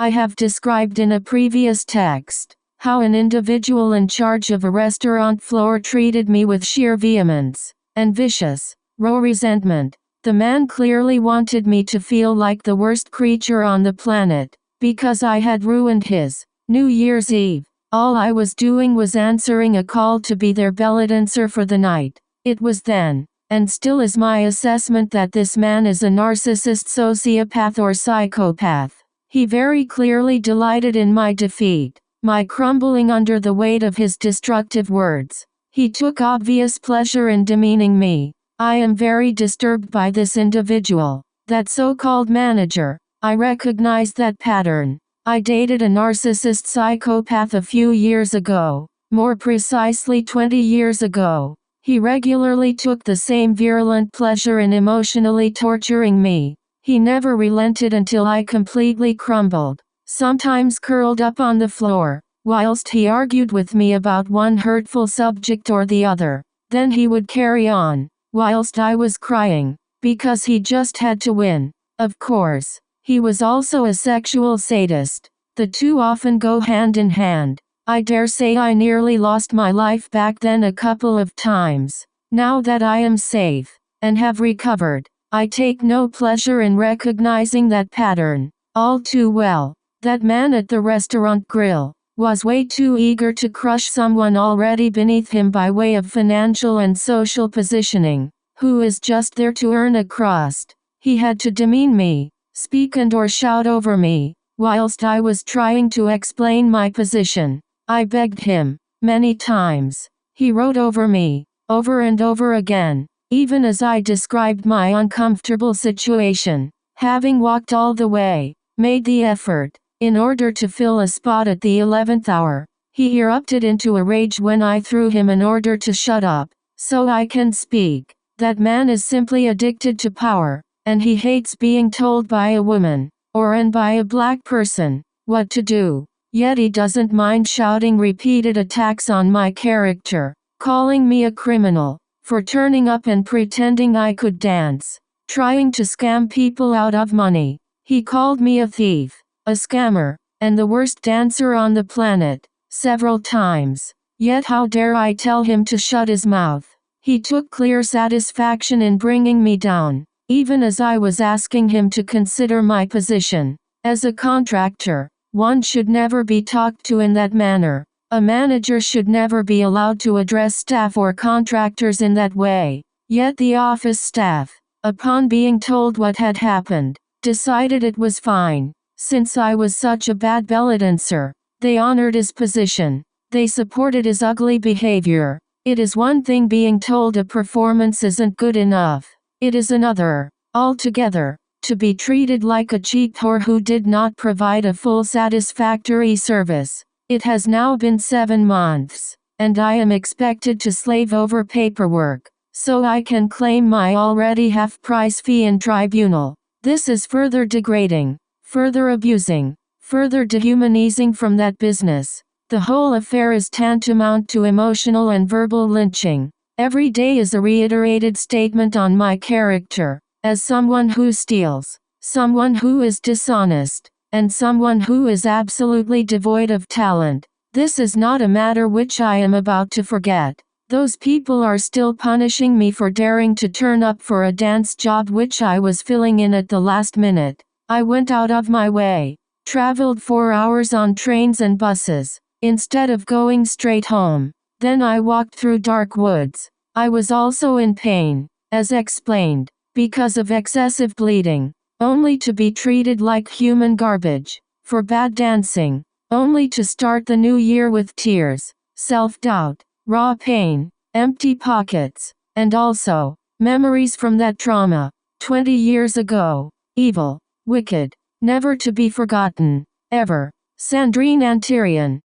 I have described in a previous text how an individual in charge of a restaurant floor treated me with sheer vehemence and vicious, raw resentment. The man clearly wanted me to feel like the worst creature on the planet, because I had ruined his New Year's Eve. All I was doing was answering a call to be their Bellydancer for the night. It was then, and still is, my assessment that this man is a narcissist, sociopath or psychopath. He very clearly delighted in my defeat, my crumbling under the weight of his destructive words. He took obvious pleasure in demeaning me. I am very disturbed by this individual, that so-called manager. I recognize that pattern. I dated a narcissist psychopath a few years ago, more precisely 20 years ago. He regularly took the same virulent pleasure in emotionally torturing me. He never relented until I completely crumbled, sometimes curled up on the floor, whilst he argued with me about one hurtful subject or the other. Then he would carry on, whilst I was crying, because he just had to win. Of course, he was also a sexual sadist. The two often go hand in hand. I dare say I nearly lost my life back then a couple of times. Now that I am safe and have recovered, I take no pleasure in recognizing that pattern. All too well. That man at the restaurant grill was way too eager to crush someone already beneath him by way of financial and social positioning, who is just there to earn a crust. He had to demean me, speak and/or shout over me, whilst I was trying to explain my position. I begged him, many times. He wrote over me, over and over again, even as I described my uncomfortable situation. Having walked all the way, made the effort, in order to fill a spot at the 11th hour, he erupted into a rage when I threw him an order to shut up, so I can speak. That man is simply addicted to power, and he hates being told by a woman, or by a black person, what to do. Yet he doesn't mind shouting repeated attacks on my character, calling me a criminal, for turning up and pretending I could dance, trying to scam people out of money. He called me a thief, a scammer, and the worst dancer on the planet, several times. Yet how dare I tell him to shut his mouth? He took clear satisfaction in bringing me down, even as I was asking him to consider my position. As a contractor, one should never be talked to in that manner. A manager should never be allowed to address staff or contractors in that way. Yet the office staff, upon being told what had happened, decided it was fine. Since I was such a bad Bellydancer, they honored his position. They supported his ugly behavior. It is one thing being told a performance isn't good enough. It is another, altogether, to be treated like a cheap whore who did not provide a full satisfactory service. It has now been 7 months, and I am expected to slave over paperwork, so I can claim my already half-price fee in tribunal. This is further degrading, further abusing, further dehumanizing from that business. The whole affair is tantamount to emotional and verbal lynching. Every day is a reiterated statement on my character, as someone who steals, someone who is dishonest, and someone who is absolutely devoid of talent. This is not a matter which I am about to forget. Those people are still punishing me for daring to turn up for a dance job which I was filling in at the last minute. I went out of my way, traveled 4 hours on trains and buses, instead of going straight home. Then I walked through dark woods. I was also in pain, as explained, because of excessive bleeding, only to be treated like human garbage, for bad dancing, only to start the new year with tears, self-doubt, raw pain, empty pockets, and also, memories from that trauma, 20 years ago, evil, wicked, never to be forgotten, ever. Sandrine Antirian.